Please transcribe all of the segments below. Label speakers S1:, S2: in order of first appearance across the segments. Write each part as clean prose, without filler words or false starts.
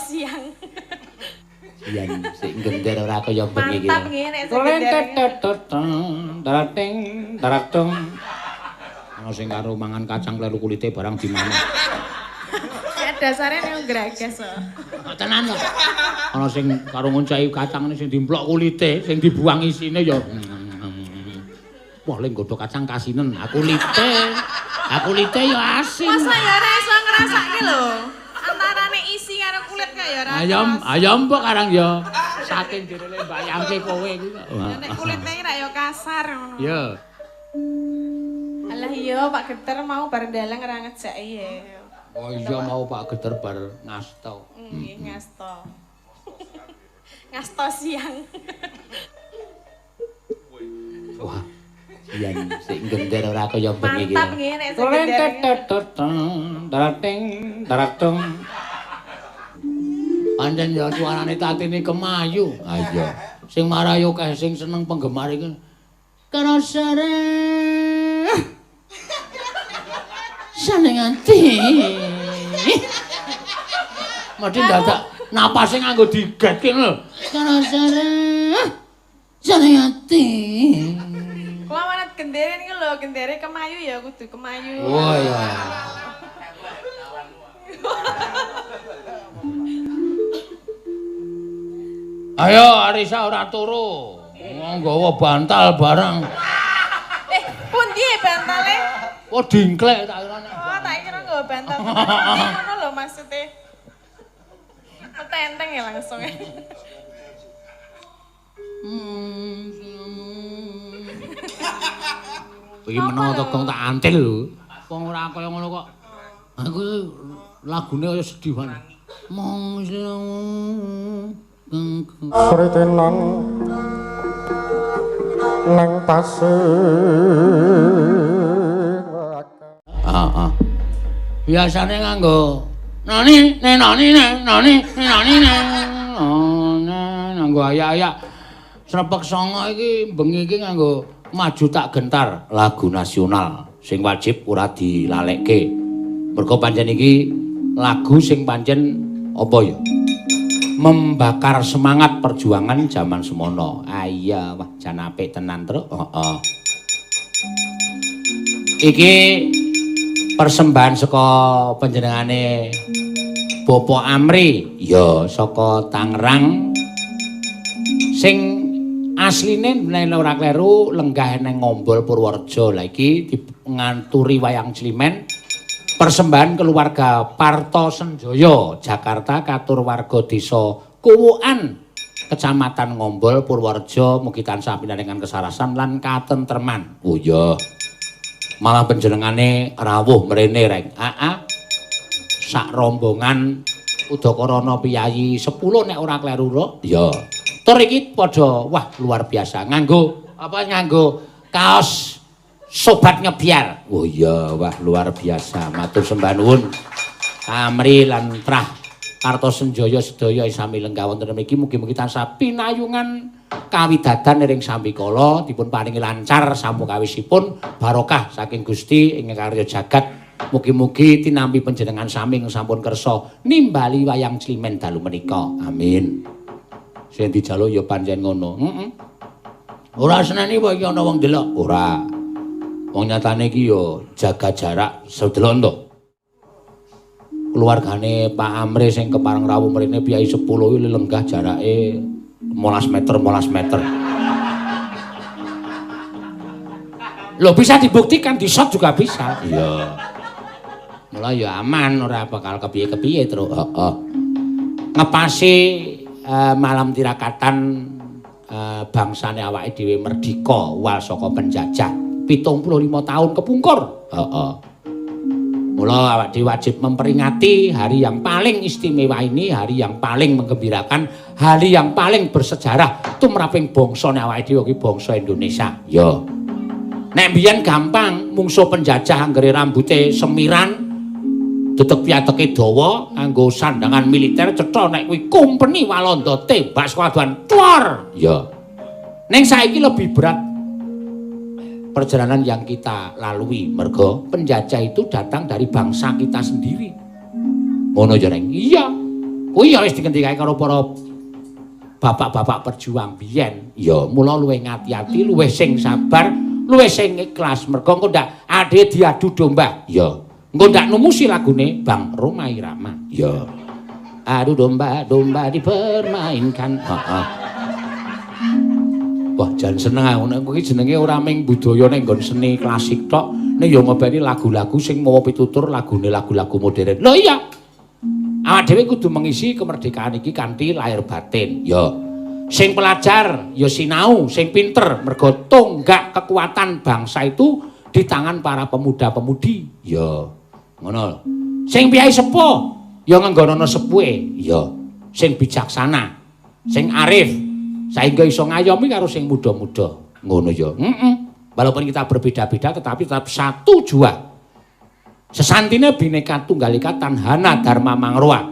S1: siang.
S2: Siang sik gender ora kaya bengi iki.
S1: Mantap nggih nek sing gender.
S2: Darating, daratung. Ana sing karo mangan kacang kleru kulite barang di mana.
S1: Ya dasare nek gragas kok.
S2: Tenan kok. Ana sing karo ngoncaki kacang sing dimplok kulite, sing dibuang isine ya. Wah, lek nggodho kacang kasinen, aku lite. Aku lite ya asin.
S1: Masa ya ora iso ngrasake lho. Antarane isi karo kulit kok ya ora.
S2: Ayam mbok karang ya. Saking direle mbayangke kowe iki kok.
S1: Nek kulite ra ya kasar ngono.
S2: Ya.
S1: Alah iya Pak Geter mau bar dalang ora ngejaki ya.
S2: Oh iya mau Pak Geter bar ngasto.
S1: Nggih ngasto. Ngasto siang.
S2: Wah. Siang sik gender ora kaya bengi iki.
S1: Mantap nggih nek sing gender.
S2: Darating, daratung. Pancen ya suarane tatine kemayu. Ah iya. Sing marayo kae sing seneng penggemar iki. Karosare. Seneng ati. Mati dadak napase nganggo digetke lho. Karosare. Seneng ati.
S1: Kula manut gendere niku lho, gendere kemayu ya kudu kemayu.
S2: Oh iya. Ayo Arisa ora turu. Nggawa bantal barang.
S1: Pundi bantale?
S2: Oh dingklek tak kira nek.
S1: Oh, tak kira nggawa bantal. Ngono lho maksude. Metenteng ya langsung.
S2: Iki menawa tokong tak antil lho. Wong ora kaya ngono kok. Aku lagune kaya sedih banget. Mong
S3: Sritenan nang pasing.
S2: Biasane nganggo nani nganggo ayak-ayak. Srepek songo iki bengi iki nganggo maju tak gentar lagu nasional sing wajib ora dilalekke. Mergo pancen iki lagu sing pancen apa ya? Membakar semangat perjuangan zaman semono. Ah iya, wah jan apik tenan, Truk. Heeh. Iki persembahan saka panjenengane Bapak Amri, ya saka Tangerang. Sing asline nek ora kleru lenggah nang Ngombol Purworejo. Lah iki nganturi wayang Climen. Persembahan keluarga Parto Senjaya, Jakarta katur warga desa Kuwukan, Kecamatan Ngombol Purworejo, mugi tansah pinanengan kesarasan lan katentreman. Oh iya. Malah panjenengane rawuh mrene reng. Sak rombongan Udakarana Piyayi 10 nek ora kleru ro. Ya. Tur iki padha wah luar biasa. Nganggo kaos sobat ngebiar. Oh iya, wah luar biasa. Matur sembah nuwun. Amri lan Trah Parto Senjaya sedaya sami lenggah wonten mriki mugi-mugi tansah pinayungan kawidadan ing sambikala dipun paringi lancar samukawisipun barokah saking Gusti ing karya jagat. Mugi-mugi tinampi panjenengan sami sampun kersa nimbali wayang Climen dalu menika. Amin. Sing dijaluk ya pancen ngono. Ora seneni wae iki ana wong delok. Ora. Wong nyatane iki ya jaga jarak sedelok to. Keluargane Pak Amri sing kepareng rawuh mrene Piyayi 10 iki lenggah jarake 15 meter. Loh bisa dibuktikan di shot juga bisa. Iya. Mula ya aman ora bakal kepiye-kepiye terus. Heeh. Ngepasi malam tirakatan bangsane awake dhewe merdika wal saka penjajah. 75 tahun kepungkur. Mula awak dhewe wajib memperingati hari yang paling istimewa ini, hari yang paling menggembirakan, hari yang paling bersejarah tumraping bangsane awake dhewe iki bangsa Indonesia. Ya. Nek mbiyen gampang mungsuh penjajah anggere rambute semiran, detek piateke dawa, nganggo sandangan militer cetha nek kuwi kompeni Walanda tembak sekaduan tuar. Ya. Ning saiki lebih berat perjalanan yang kita lalui, mergo penjajah itu datang dari bangsa kita sendiri. Ngono ya, Reng? Iya. Kuwi ya wis dikendikake karo para bapak-bapak perjuang biyen. Ya, mula luwih ngati-ati, luwih sing sabar, luwih sing ikhlas. Mergo engko ndak ade diadu domba. Ya. Engko ndak numusi lagune Bang Romai Rama. Ya. Adu domba-domba dipermainkan. Heeh. Wah, jan seneng aku nek kuwi jenenge ora ming budaya ning nggon seni klasik tok. Nek ya ngopeni lagu-lagu sing mawa pitutur lagune lagu-lagu modern. Lho iya. Awak dhewe kudu mengisi kemerdekaan iki kanthi lahir batin. Ya. Sing pelajar ya sinau, sing pinter mergo tonggak kekuatan bangsa itu di tangan para pemuda-pemudi. Ya. Ngono. Sing piyai sepuh ya nganggono sepuhe, ya. Sing bijaksana, sing arif, sehingga iso ngayomi karo sing muda-muda. Ngono ya. Walaupun kita berbeda-beda tetapi tetap satu jua. Sesantine Bhinneka Tunggal Ika Tanhana Dharma Mangruwa.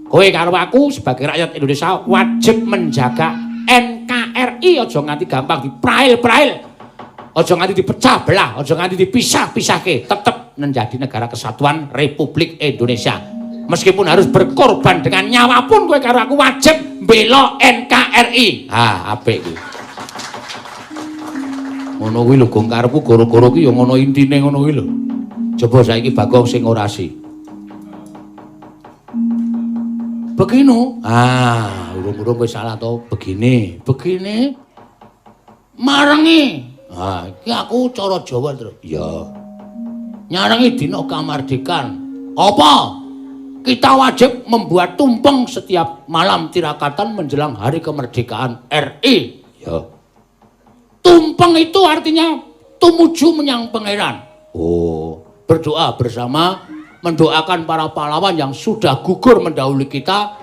S2: Kowe karo aku sebagai rakyat Indonesia wajib menjaga NKRI, aja nganti gampang diprail-prail. Aja nganti dipecah belah, aja nganti dipisah-pisahke. Tetap menjadi negara kesatuan Republik Indonesia. Meskipun harus berkorban dengan nyawa pun kowe karo aku wajib mbela NKRI. Ha, apik kuwi. Ngono kuwi lho gong karepku goro-goro ki ya ngono intine ngono kuwi lho. Coba saiki Bagong sing orasi. Begini. Ah, urung-urung kowe salah to. Begini. Marengi. Ah, iki aku cara Jawa terus. Ya. Nyarengi dina kamardikan. Apa? Kita wajib membuat tumpeng setiap malam tirakatan menjelang hari kemerdekaan RI. Ya. Tumpeng itu artinya tumuju menyang pangeran. Oh, berdoa bersama mendoakan para pahlawan yang sudah gugur mendahului kita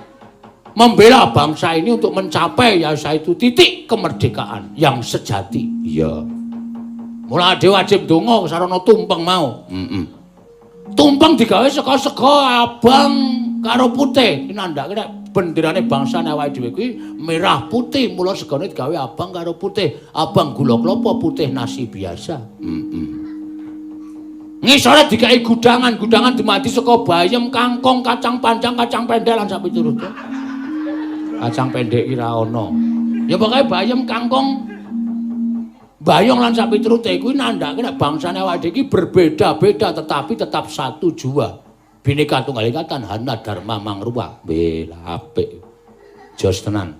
S2: membela bangsa ini untuk mencapai yaitu titik kemerdekaan yang sejati. Iya. Mula ade wajib donga sarana tumpeng mau. Tumpeng digawe saka sego abang karo putih. Iki nandhake nek benderane bangsa awake dhewe kuwi merah putih, mula segone digawe abang karo putih. Abang gula klapa, putih nasi biasa. Ngisore digawe gudangan dimati saka bayem, kangkung, kacang panjang, kacang pendek lan sak piturute. Kacang pendek ki ra ono. Ya pokoke bayem, kangkung, bayong lan sak piturute kuwi nandhake nek bangsane awake dhewe iki berbeda-beda tetapi tetap satu jua. Bhinneka Tunggal Ika Tanhana Dharma Mangruwa. Bela apik. Jos tenan.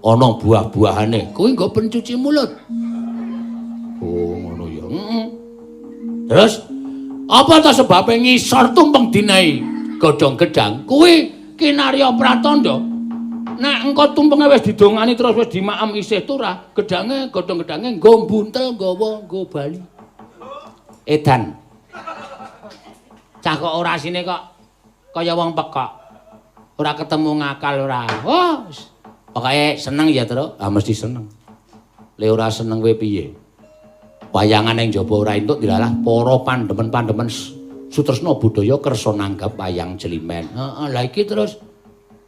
S2: Ana buah-buahane. Kuwi nggo pencuci mulut. Oh, ngono ya. Terus apa ta sebabe ngisor tumpeng dinahi godhong gedang? Kuwi kinarya pratandha. Nek engko tumpenge wis didongani terus wis dimaem isih turah, gedhange godhong gedhange nggo buntel nggo bali. Edan. Cah kok orasine kok kaya wong pekok. Ora ketemu ngakal ora. Oh, pokoke seneng ya, Tru. Ah mesti seneng. Le ora seneng kowe piye? Wayangan ning jaba ora entuk dilalah para pandemen-pandemen sutresna budaya kersa nanggap wayang Jelimen. Heeh, lha iki terus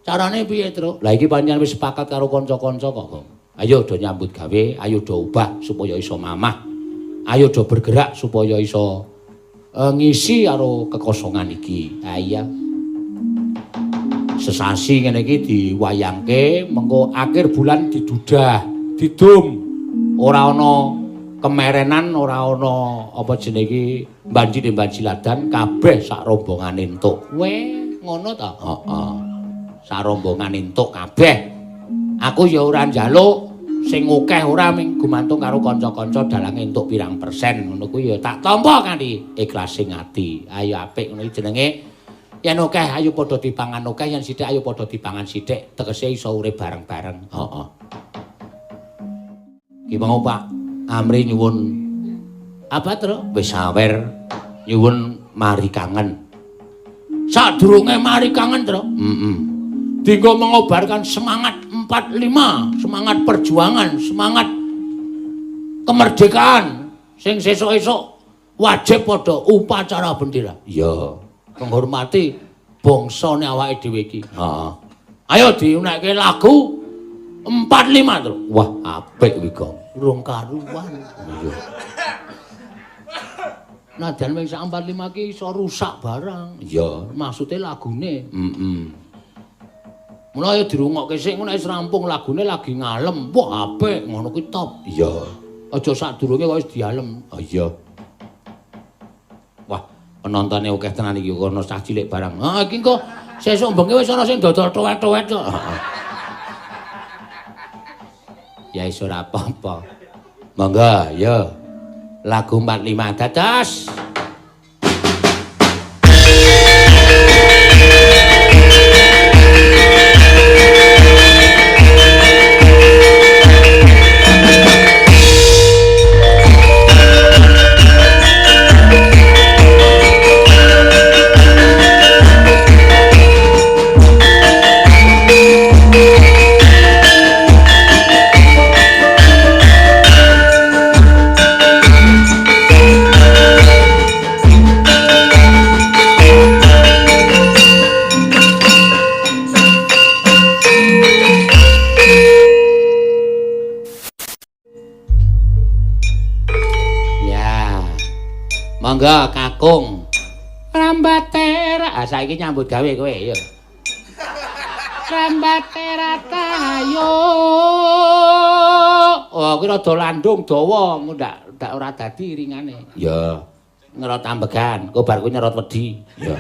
S2: carane piye, Tru? Lah iki panjenengan wis sepakat karo kanca-kanca kok. Ayo do nyambut gawe, ayo do ubah supaya iso mamah. Ayo do bergerak supaya iso ngisi karo kekosongan iki. Ha iya. Sesasi ngene iki diwayangke, mengko akhir bulan didudah, didum. Ora ana kemerenan, ora ana apa jenenge iki banci-banci-ladan kabeh sak rombongan entuk. Weh, ngono ta? Heeh. Sak rombongan entuk kabeh. Aku ya ora njaluk sing akeh ora ming gumantung karo kanca-kanca dalange entuk pirang persen ngono kuwi ya tak tampa kanthi ikhlasing ati. Ayo apik ngono iki jenenge yen akeh ayo padha dipangan akeh, yen sithik ayo padha dipangan sithik, tegese iso urip bareng-bareng. Heeh. Ki mau Pak Amri nyuwun apa Tru? Wis sawer nyuwun mari kangen. Sadurunge mari kangen, Tru. Dinggo mengobarkan semangat 45, semangat perjuangan, semangat kemerdekaan sing sesuk-esuk wajib padha upacara bendera. Iya, menghormati bangsane awake dhewe iki. Heeh. Ayo diunekke lagu 45 terus. Wah, apik kuwi, Gong. Urung karuan. Iya. Najan wis 45 ki iso rusak barang. Iya, maksude lagune. Mula ayo dirungokke sik ngono wis rampung lagune lagi ngalem. Wah, apik ngono kuwi top. Iya. Aja sadurunge kok wis dialem. Oh iya. Wah, penontone akeh tenan iki kok ono cah cilik barang. Ha iki kok sesuk bengi wis ana sing dodol towet-towet kok. Ya iso ora apa-apa. Monggo, ya. Lagu 45 dados. Monggo kakung rambatera saiki nyambut gawe kowe ya rambatera tayo oh kuwi rada landung dawa ndak ora dadi ringane ya ngerot ambegan kok bar kuwi nyerot wedi ya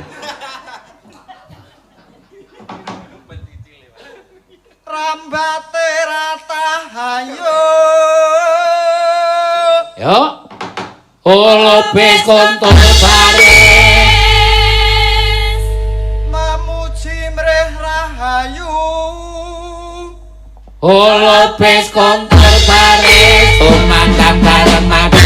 S4: rambatera tayo
S2: yo Olopes kontol baris
S4: mamuji mreh rahayu
S2: Olopes kontol baris tumandang dalem madu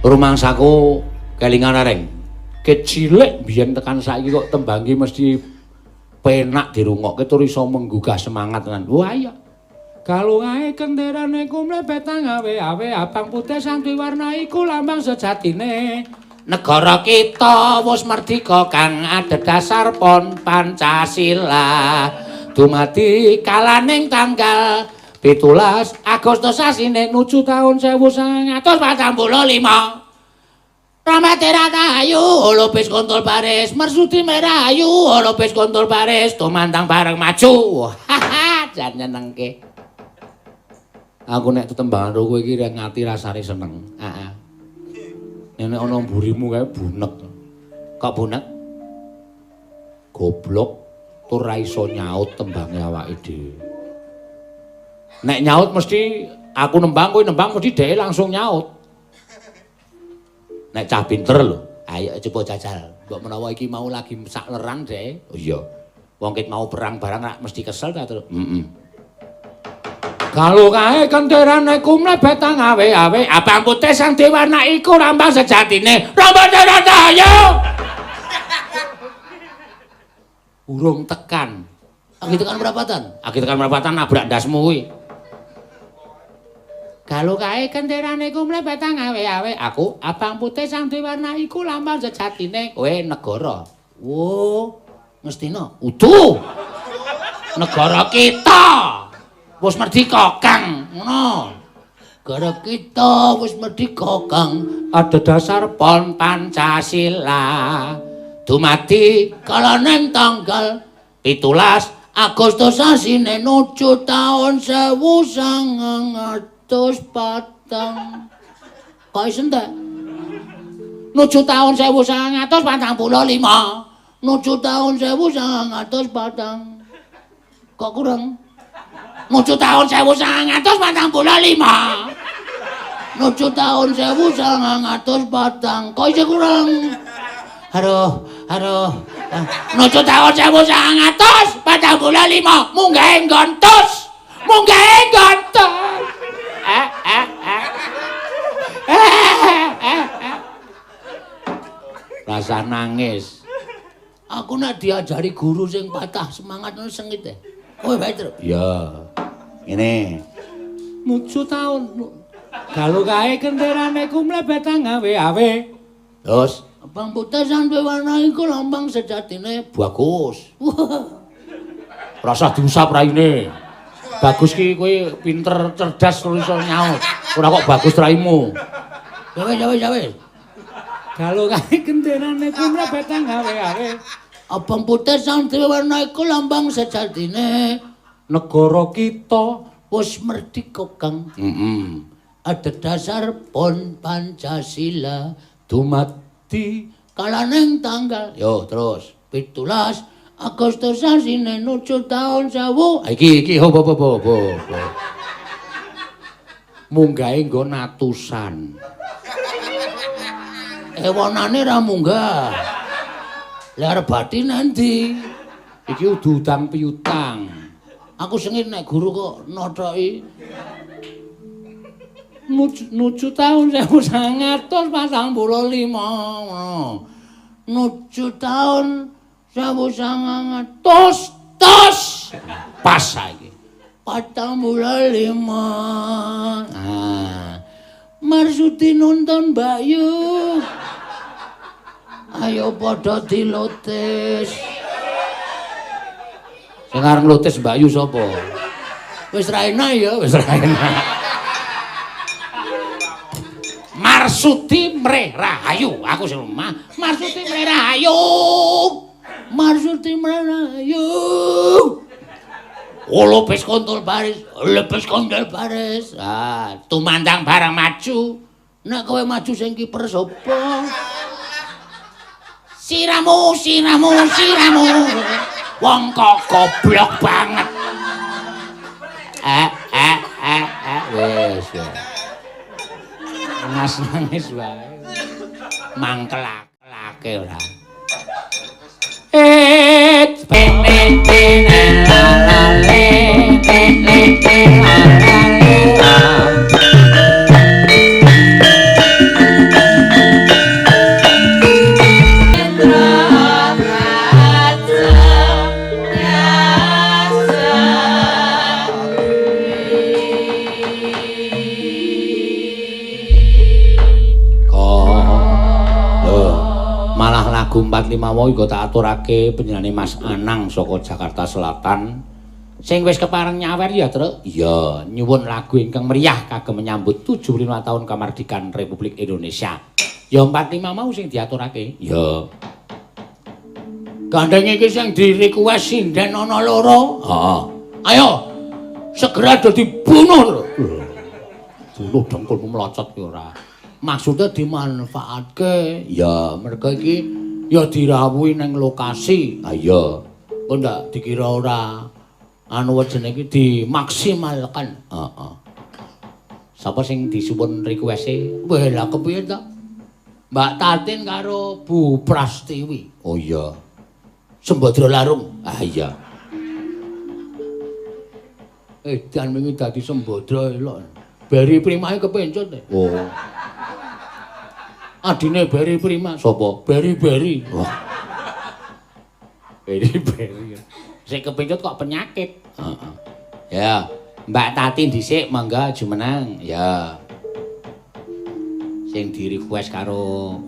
S2: rumangsaku kelingan areng kecilik biyen tekan saiki kok tembangi mesti penak dirungokke tur iso menggugah semangat tenan. Wah iya. Kalungahe kendarane ku mlebetang awe-awe abang putih santi warna iku lambang sejatine. Negara kita wis merdika kang adhedhasar pon Pancasila. Dumadi kalaning tanggal 17 Agustus sasine nuju taun 1945. Ramatera tayu, Olopes kontol baris, mersuti merayu, Olopes kontol baris, tumandang bareng maju. Haha, jan nyenengke. Aku nek tetembangan kowe iki ngati rasane seneng. Heeh. Nek ana mburimu kae bunek. Kok bunek? Goblok tur ra iso nyaut tembange awake dhewe. Nek nyaut mesti aku nembang kowe nembang mesti dhewe langsung nyaut. Nek cah pinter lho, ayo coba jajal. Mbok menawa iki mau lagi sak leran dhewe. Oh iya. Wong ket mau perang barang rak mesti kesel ta terus. Kalau kae kendarane ku mlebetang awe-awe, abang putih sang diwarna iku lambang sejatine. Ramatera tayo. Urung tekan. Agi tekan perapatan. Agi tekan perapatan nabrak ndasmu kuwi. Kalau kae kendarane ku mlebetang awe-awe, aku abang putih sang diwarna iku lambang sejatine. Kowe negara. Wo, mestina utuh. Negara kita. Wis merdeka Kang, ngono. Negara kita wis merdeka Kang, adhedhasar pon Pancasila. Dumadi kala ning tanggal 17 Agustus sasine nuju taun 1904. Kok isen ta? Nuju taun 1945. Nuju taun 1904. Kok kurang? Nuju taun 1945. Nuju taun 1904. Kok isih kurang? Aduh. Nuju taun 1945. Munggah gontos. Rasa nangis. Aku nak diajari guru sing patah semangat sengit ya. Kowe bae, Tru. Ya. Ngene. Nuju taun galu kae kendarane ku mlebetang gawe-gawe. Terus Abang Putih sampe warna iku lambang sejatine bagus. Rasa diusap raine. Bagus ki kowe pinter, cerdas, iso nyaut. Ora kok bagus raimu. Jawe. Galu kae kendarane ku mlebetang gawe-gawe. Abang Putih sampe warna iku lambang sejatine negara kita wis merdeka, Kang. Ada dasar pon Pancasila dumadi kalaning tanggal yo terus 17 Agustus sasine nuju taun 1000. Iki ho. Munggahe nggon atusan. Ewanane ra munggah. Lah arep bathi nanti. Iki udu udang piutang. Aku sengit nek guru kok nothoki nuju taun 1945. Nuju taun 1900 pas saiki 45. Marsuti nonton Mbak Yu. Ayo padha dilotes. Sing arep nglotes Mbak Yu sapa? Wis ra enak ya, wis ra enak. Marsuti Mreh Rahayu. Aku sing Marsuti Mreh Rahayu. Marsuti Mreh Rahayu. Lepes kontol baris. Tumandang barang maju. Nek kowe maju sing kiper sapa? Siramu. Wong kok goblok banget. Wes. Nangis wae. Mangkelake ora. Lagu 45 mau iku tak aturake penjenengane Mas Anang saka Jakarta Selatan. Sing wis kepareng nyawer ya, Truk? Iya, nyuwun lagu ingkang meriah kagem menyambut 75 tahun kamardikan Republik Indonesia. Ya 45 mau sing diaturake. Ya. Gandeng iki sing di-request sinden ana loro. Heeh. Ayo. Segera dadi bunuh. Bunuh dengkulmu melocot ki ora. Maksudnya dimanfaatke. Ya, mereka iki ya dirawuhi nang lokasi. Iya. Kok ndak dikira ora anu jenenge iki dimaksimalkan. Heeh. Sapa sing disuwun request-e? Wah, lah kepiye ta? Mbak Tatin karo Bu Prastiwi. Oh iya. Sembadra Larung. Ah iya. Dan wingi dadi Sembadra elok. Beri Primahe kepencut. Oh. Adine Beri Prima sapa? Beri. Wah. Beri. Sing kepincut kok penyakit. Heeh. Ya, Mbak Tati dhisik mangga jumenang. Ya. Sing di-request karo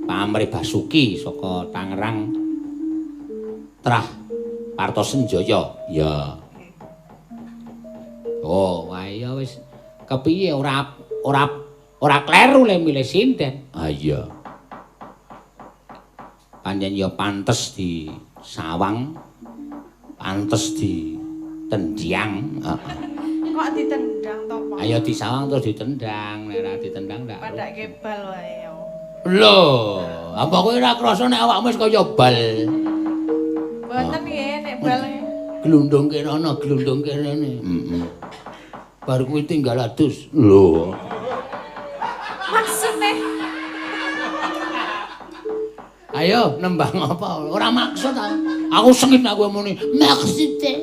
S2: Pak Amri Basuki saka Tangerang. Trah Partosenjaya. Ya. Oh, wae ya wis kepiye ora kleru le milih sinden. Ah iya. Pancen ya pantes di sawang pantes ditendang.
S1: Kok ditendang to, Pak?
S2: Ayo disawang terus ditendang, nek ora ditendang ndak.
S1: Padake bal wae yo.
S2: Lho, apa kowe ora krasa nek awakmu wis kaya bal?
S1: Mboten nggih nek bal.
S2: Glundung kene ana, glundung kene. Heeh. Bar kuwi tinggal adus. Lho.
S1: Maksudnya
S2: Ayo nembang apa? Ora maksud aku sengit aku muni. Maksude.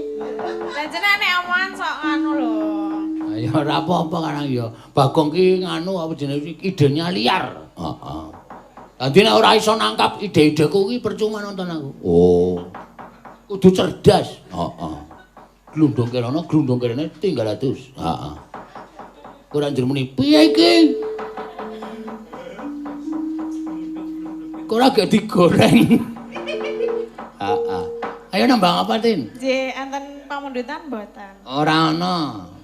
S1: lah jenenge nek omongan sok anu lho.
S2: Ayo ora apa-apa karang ya. Bagong ki nganu apa jenenge idenya liar. Heeh. Dadi nek ora iso nangkap ide-ideku ki percuma nonton aku. Oh. Kudu cerdas. Heeh. Glundung kene ana, glundung kene tinggal atus. Heeh. Ora njur muni, piye iki? Kok ora gak digoreng? Heeh. Ayo nambang apa, Tin?
S1: J enten pamundutan mboten.
S2: Ora ana.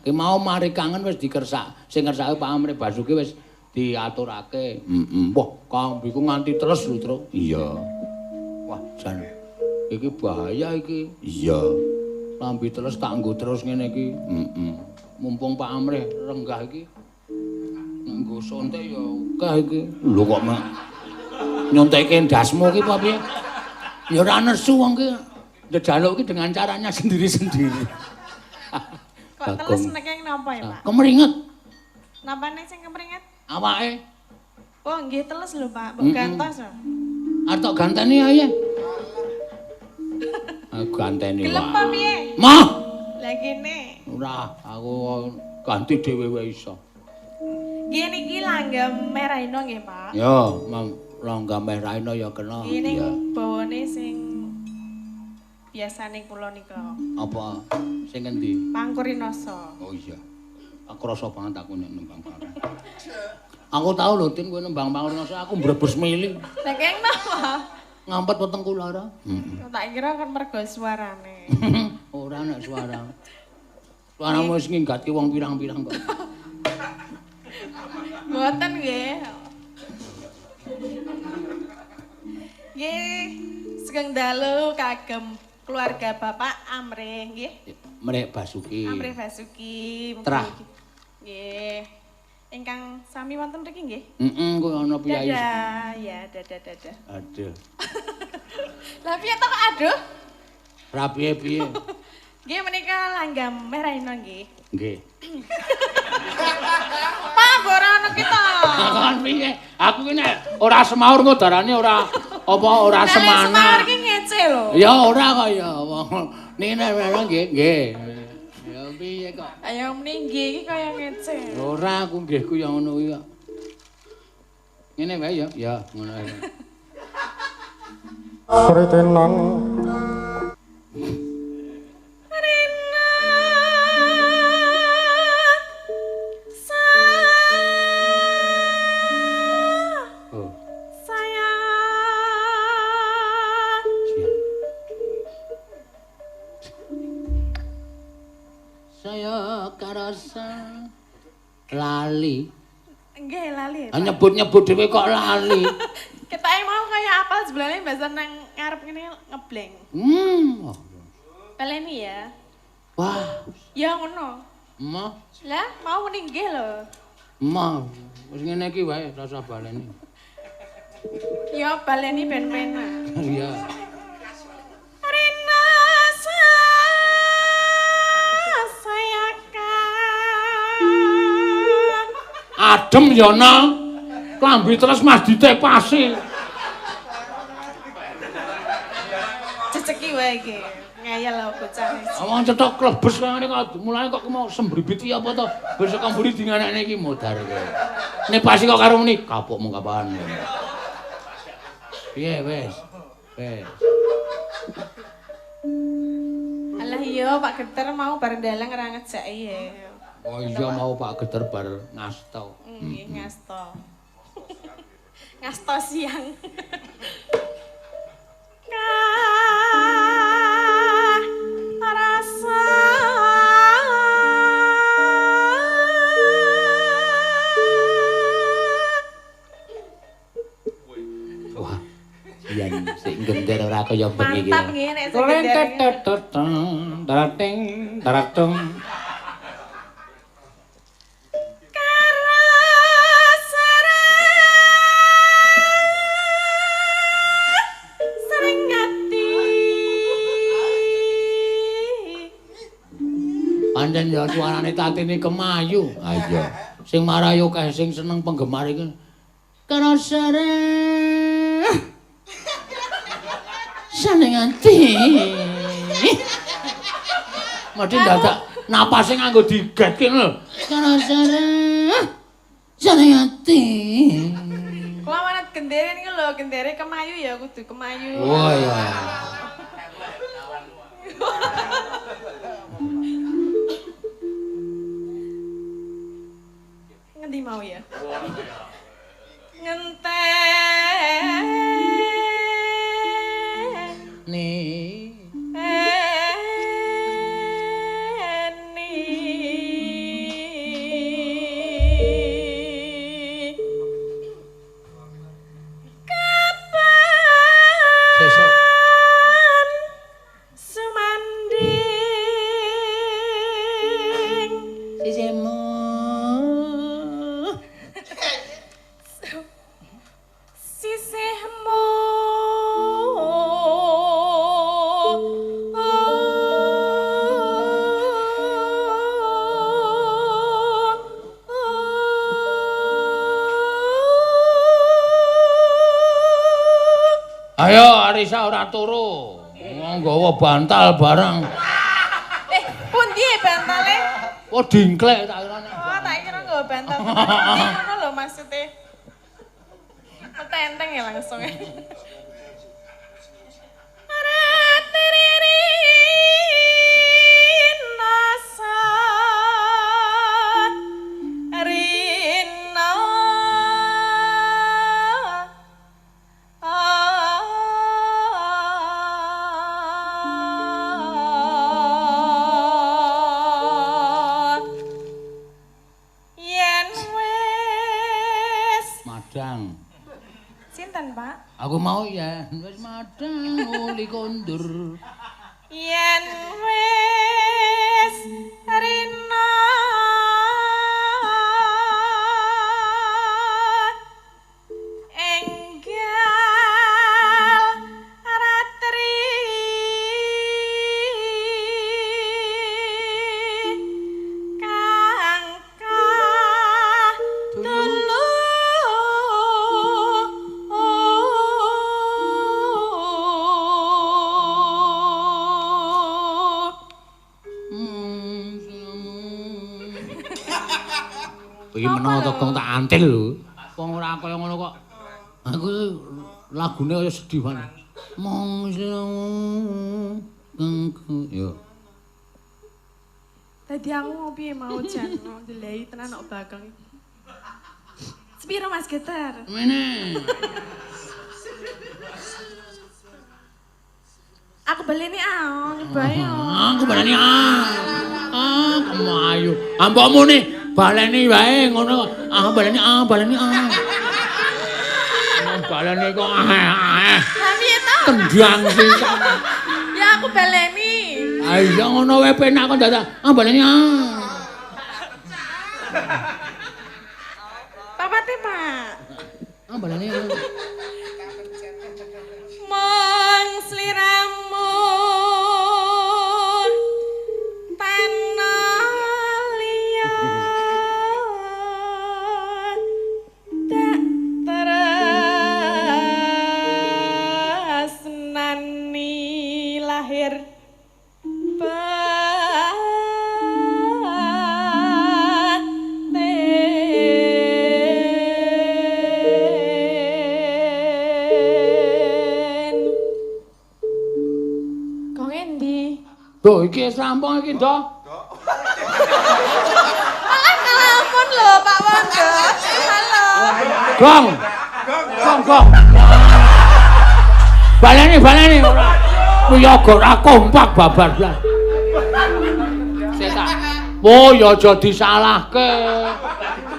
S2: Ki mau mari kangen wis dikersak. Sing ngersake Pak Amri Basuki wis diaturake. Heeh. Wah, kambiku nganti terus lho, Tru. Iya. Wah, jan. Iki bahaya iki. Iya. Lambi terus tak nggo terus ngene iki. Heeh. Mumpung Pak Amri renggah iki. Nggo sontek ya akeh iki. Lho kok nyontekke ndasmu ki apa piye? Ya ora nesu wong ki. Njaluk ki dengan caranya sendiri-sendiri.
S1: Kok teles nek napa ya, Pak?
S2: Kemringet.
S1: Napane sing kemringet?
S2: Awake.
S1: Oh, nggih teles lho, Pak. Mbok gantos.
S2: Arep ganteni ae. Aku ganteni wae.
S1: Gelem apa piye?
S2: Mah.
S1: Lah kene.
S2: Ora, aku ganti dhewe wae iso.
S1: Nggih niki langgam merah ino nggih, Pak.
S2: Ya, langgam merah ino ya kena.
S1: Ini
S2: Ya.
S1: bawane sing biasane kula nika.
S2: Apa? Sing endi?
S1: Pangkurinoso.
S2: Oh iya. Aku rasa banget aku nek nembang bareng. Aku tahu lho Tin kowe nembang Pangurinoso aku mbrebes mili.
S1: Lah keng napa?
S2: Ngampet weteng kula ora? Heeh.
S1: Tak kira kan mergo suarane.
S2: Ora nek suara. Suaramu wis nginggatke wong pirang-pirang kok.
S1: Mboten nggih. Nggih, sugeng dalu kagem keluarga Bapak Amrih nggih.
S2: Mrek Basuki.
S1: Amrih Basuki.
S2: Trah.
S1: Nggih. Ingkang sami wonten mriki nggih.
S2: Heeh, kowe ana piyai.
S1: Dadah, ya dadah.
S2: Aduh.
S1: Lah piye to kok aduh?
S2: Ra piye-piye.
S1: Nggih menika langgam merah ino nggih.
S2: Nggih.
S1: Pak ora ana kita.
S2: Kan piye? Aku ki nek ora semaur ngodarane ora apa ora semana.
S1: Semar ki ngece lho.
S2: Ya ora kok ya wong. Nene memang nggih, nggih. Ya piye kok?
S1: Ayo meninggi iki kaya ngece.
S2: Ora aku nggihku ya ngono kuwi kok. Ngene wae ya. Ya, ngono ae.
S3: Kritenan
S1: Rina
S2: Oh,
S1: sayang
S2: siap. Saya karasa lali.
S1: nggih lali.
S2: Nyebut-nyebut dhewe kok lali.
S1: Ketake mau kaya apal sebelahnya bahasa nang ngarep ngene ngebleng.
S2: Oh.
S1: Baleni ya.
S2: Wah,
S1: Ya ngono.
S2: emah,
S1: Lah mau meninggi lho.
S2: emah. Wis ngene iki wae rasa baleni.
S1: Ya baleni ben penak.
S2: Iya.
S1: Rina sayaka.
S2: Adem ya na. Klambi terus Mas ditepasi.
S1: Ceceki wae iki. Ngayal lho bocah iki.
S2: Wong cetok klebes kaya ngene kok mulane kok mau sembribit iki apa to? Besok kamburi dinganekne iki modar kowe. Nepasi kok karo muni kapok mung kapan. Piye wis? Wis.
S1: Alah iya Pak Geter mau bareng dalang ora ngejaki ya.
S2: Oh iya mau Pak Geter bar ngasto.
S1: Nggih ngasto. Ngasto siang. Rasa
S2: Wah. Yen sik gender ora kaya bengi iki.
S1: Mantap nggih nek sing gendere.
S2: Darateng daratung. Pancen ya suarane tatine kemayu. Ha iya. Sing marayu kae sing seneng penggemar iki. Karasare. Seneng ati. Mesti dadak napase nganggo digetke lho. Karasare. Seneng ati.
S1: Kula manut gendere niku lho, gendere kemayu ya kudu kemayu.
S2: Oh iya.
S1: Ngendi mau ya? Ngenten
S2: Nih. Sesuk
S1: sumanding
S2: sisemu
S1: sisihmu
S2: Ayo Arisa ora turu. Nggawa bantal barang.
S1: pundi bantale?
S2: Oh dingklek tak kirane.
S1: Oh, tak kira nggawa bantal. Ngono lho maksude. Metenteng ya langsung.
S2: Madang.
S1: Sinten, Pak?
S2: Aku mau ya wis madang uli kondur.
S1: Yen wis rina enggal ratri kang kadulu
S2: Iki menawa tokong tak antil lho. Wong ora kaya ngono kok. Aku lagune kaya sedih banget. Mong yo.
S1: Tadi aku mau piye mau jan ndelei tenan kok bakang. Sepiro Mas Getar?
S2: Mene.
S1: Aku baleni nyobae.
S2: Aku baleni kemayu. Mbokmu nih baleni wae ngono. Baleni. Baleni kok
S1: Lah piye to?
S2: tendang sisan.
S1: Ya aku baleni.
S2: Iya ngono wae penak kok dadak. Baleni
S1: Papate, Pak.
S2: baleni.
S1: Mong sliramu tanah liya tak tresnani lahir
S2: Loh iki wis rampung iki, Ndok.
S1: Malah telepon lho Pak Wanda. Halo.
S2: Gong. Baleni ora. Kuyaga ora kompak babar blas. Setak. Oh ya aja disalahke.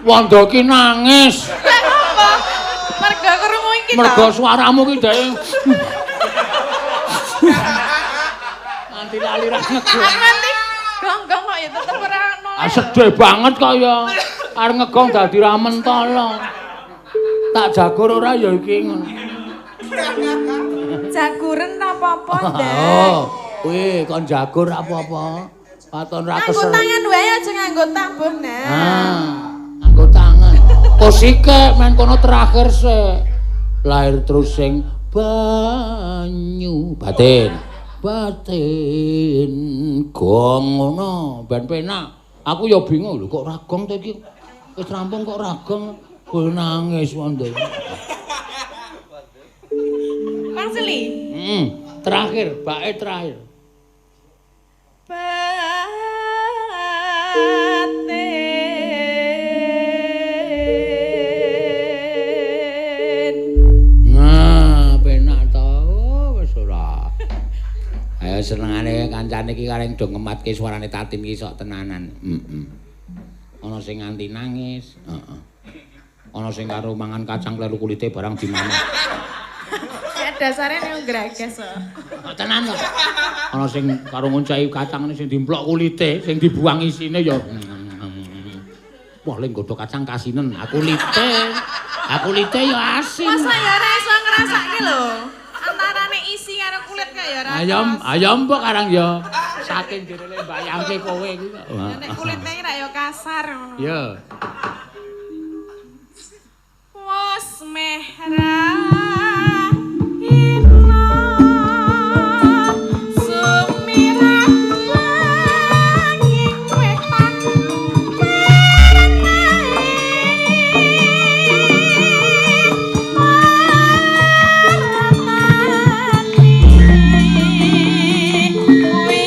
S2: Wanda ki nangis.
S1: Lah ngopo? Mergo krungu iki to.
S2: Mergo suaramu ki dhek lali ra ngegong.
S1: Aku nanti gong-gong kok ya tetep ora noleh.
S2: Sedih banget kok ya. Arep ngegong dadi ra mentolo. Tak jagur ora ya iki ngono.
S1: Jaguren apa-apa, Ndak.
S2: Oh, kuwi kon jagur apa-apa. Paton ra
S1: Nganggo
S2: kesel.
S1: tangan wae aja nganggo tabuh, Nak.
S2: Nganggo tangan. Kosike men kono terakhir sik. Lahir terus sing banyu batin. Batin gong ngono ben penak. Aku ya bingung lho kok ragong to iki. Wis rampung kok ragong. Kowe nangis wonten.
S1: Bang Seli.
S2: Terakhir, bait terakhir.
S1: Batin.
S2: Nah, penak to. Wis ora. Ayo senengane kancane iki kareng do ngematke suarane Tatin iki sok tenanan. Ana sing nganti nangis, Ana sing karo mangan kacang kleru kulite barang di mana.
S1: Ya dasare nek gragas kok.
S2: Tenan to. Ana sing karo ngoncai kacang sing dimplok kulite, sing dibuang isine ya. Wah, lek nggodho kacang kasinen, aku lite ya asin.
S1: Masa ya ora iso ngrasake lho. Antarane isi karo kulit kok ya ora.
S2: Ayam mbok karang ya. Saking jerene mbayangke kowe iki kok.
S1: Nek kulite ra ya kasar.
S2: Ya.
S1: Wos merah ina sumirah langing wetan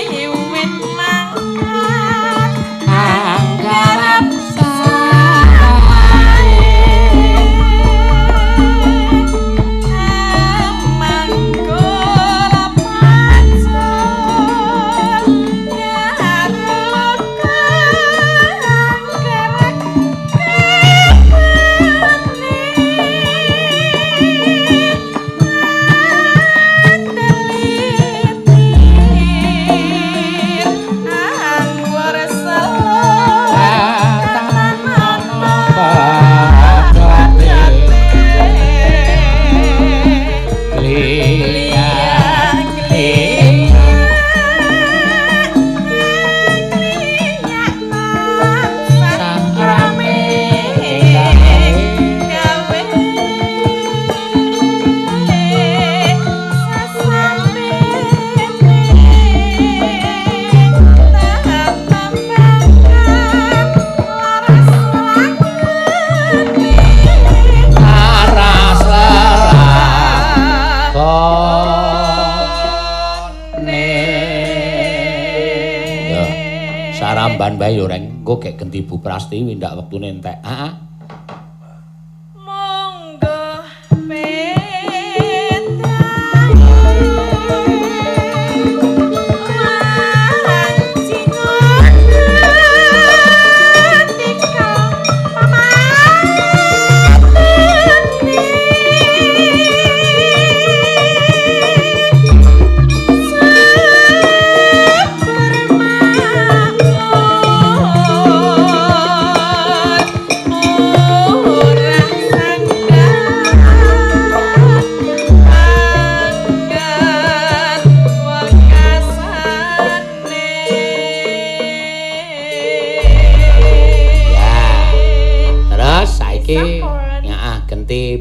S1: wiwit mangkat anggarap saramban bae yo reng engko gek genti Bu Prastiwi ndak wektune entek. Heeh. Monggo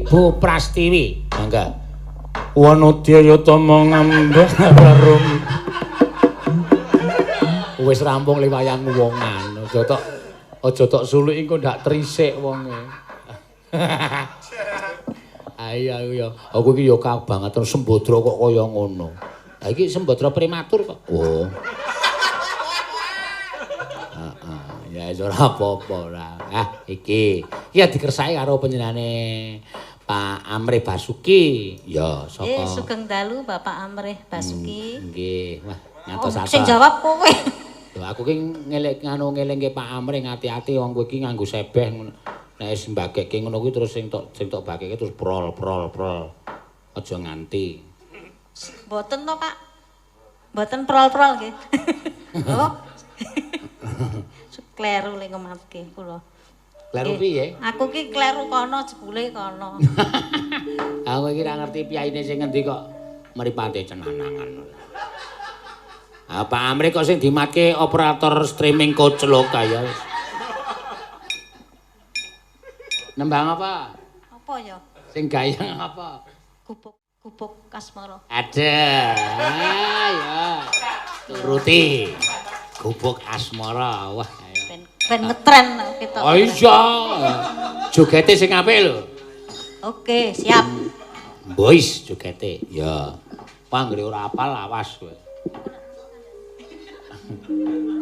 S2: Bu Prastiwi, mangga. Wanodya tama ngambek rum. Wis rampung le wayang wongan. Aja tok suluk engko ndak trisik wonge. Ayo ya. Aku iki ya kabangetan Sembadra kok kaya ngono. Ha iki Sembadra prematur kok. Oh. Ya wis ora apa-apa ora. Iki dikersaki karo panjenengane Pak Amrih Basuki. Ya, saka
S5: Sugeng dalu Bapak Amrih Basuki.
S2: Nggih. Wah, ngantos
S5: Sing jawab kowe.
S2: Lho aku ki ngelingke Pak Amrih ngati-ati wong kowe iki nganggo sebeh ngono. Nek wis mbageke ngono kuwi terus sing tok bageke terus prol. Aja nganti.
S5: Mboten to, Pak. Mboten prol-prol nggih. Oh. Kleru le ngomatke kula.
S2: Kleru piye?
S5: Aku ki kleru kono jebule kono.
S2: Aku iki ora ngerti piyaine sing ngendi kok mripate cenanangan. Pak Amri kok sing dimatke operator streaming koclok kaya wis. Nembang apa?
S5: Apa ya?
S2: Sing gayang apa?
S5: Gubuk kasmara.
S2: Ada. Ya. Turuti. Gubuk asmara. Wah.
S5: Ben ngetren kita.
S2: Oh iya. Jogete sing apik lho.
S5: Oke, siap.
S2: Boys jogete. Ya. Panggri ora apal awas kowe.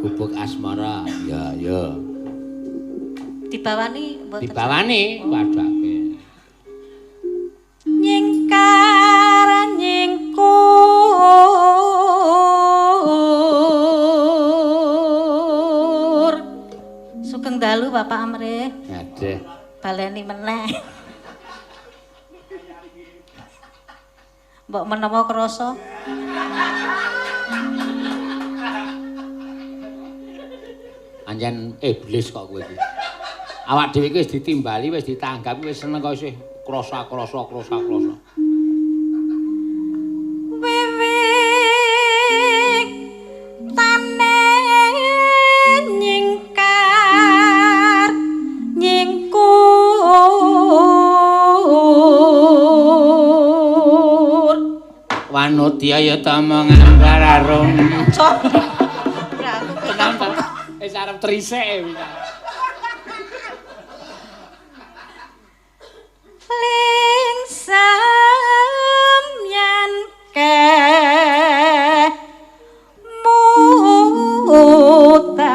S2: Gubuk asmara. Ya, ya.
S5: Dibawani mboten.
S2: Dibawani wadake.
S5: Nyingkar nyingkur. Sugeng dalu Bapak Amrih.
S2: Aduh.
S5: Baleni meneh. Mbok menawa krasa.
S2: Anjen iblis kok kowe iki. Awak dhewe iki wis ditimbali, wis ditanggapi, wis seneng kok isih krosa-krosa.
S5: Wiwit tane nyingkar nyingkur.
S2: Wanudya ya tama nganggar arum. Tenang ta? Wis arep trisik wis.
S5: Ling samyan ke mutan.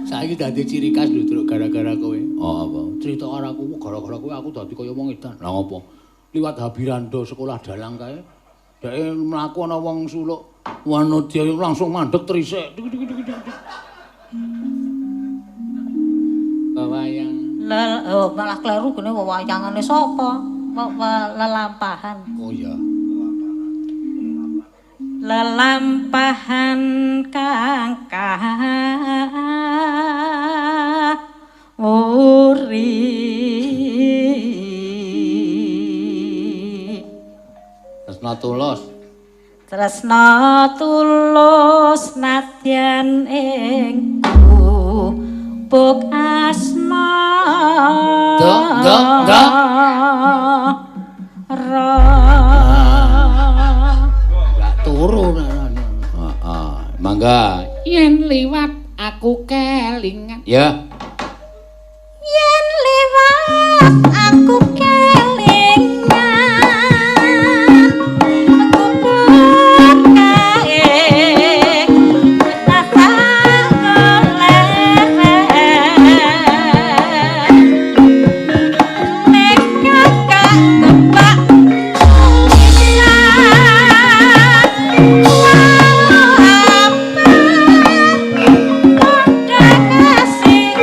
S2: Saiki dadi ciri khas lho Truk gara-gara kowe. Oh apa? Cerita karo aku gara-gara kowe aku dadi kaya wong edan. Lah ngopo? Liwat Habirando sekolah dalang kae. Dhek mlaku ana wong suluk Wanudya langsung mandeg trisik. Wayang.
S5: Oh, malah kleru gene wayangane sapa? Lelampahan.
S2: Oh ya.
S5: Lelampahan kang uri.
S2: Tresna tulus.
S5: Tresna tulus nadyan ing gubuk asmara.
S2: Dok. Enggak turu. Heeh. Mangga. Yen liwat aku kelingan. Ya.
S5: Yen liwat aku kelingan. Kasih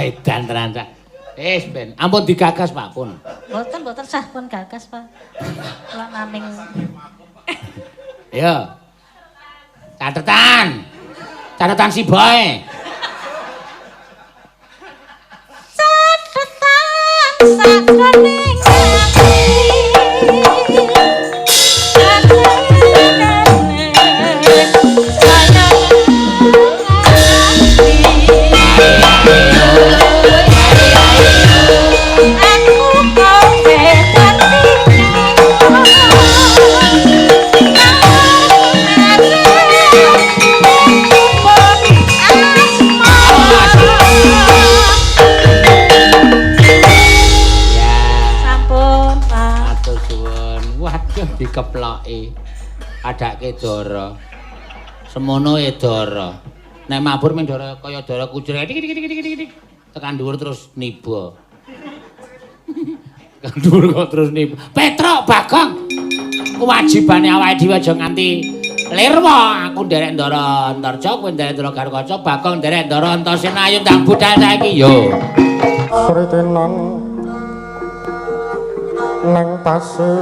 S2: Edan tenan Cak. Ben, ampun digagas Pak pun.
S5: Mboten sah pun gagas, Pak. Kula naming
S2: Yo. Catetan. Catetan si boy.
S5: catetan sakroning ati.
S2: Dikeploki adake Dara. Semono e Dara. Nek mabur men Dara kaya Dara kucur dik tekan dhuwur terus niba. Tekan dhuwur kok terus niba. Petruk Bagong. Kewajibane awake dhewe aja nganti lirwa. Aku nderek Ndara Antarja, kowe nderek Ndara Garukaca, Bagong nderek Ndara Antasena. Ayo ndang budal saiki yo.
S3: Suritinan nang pasir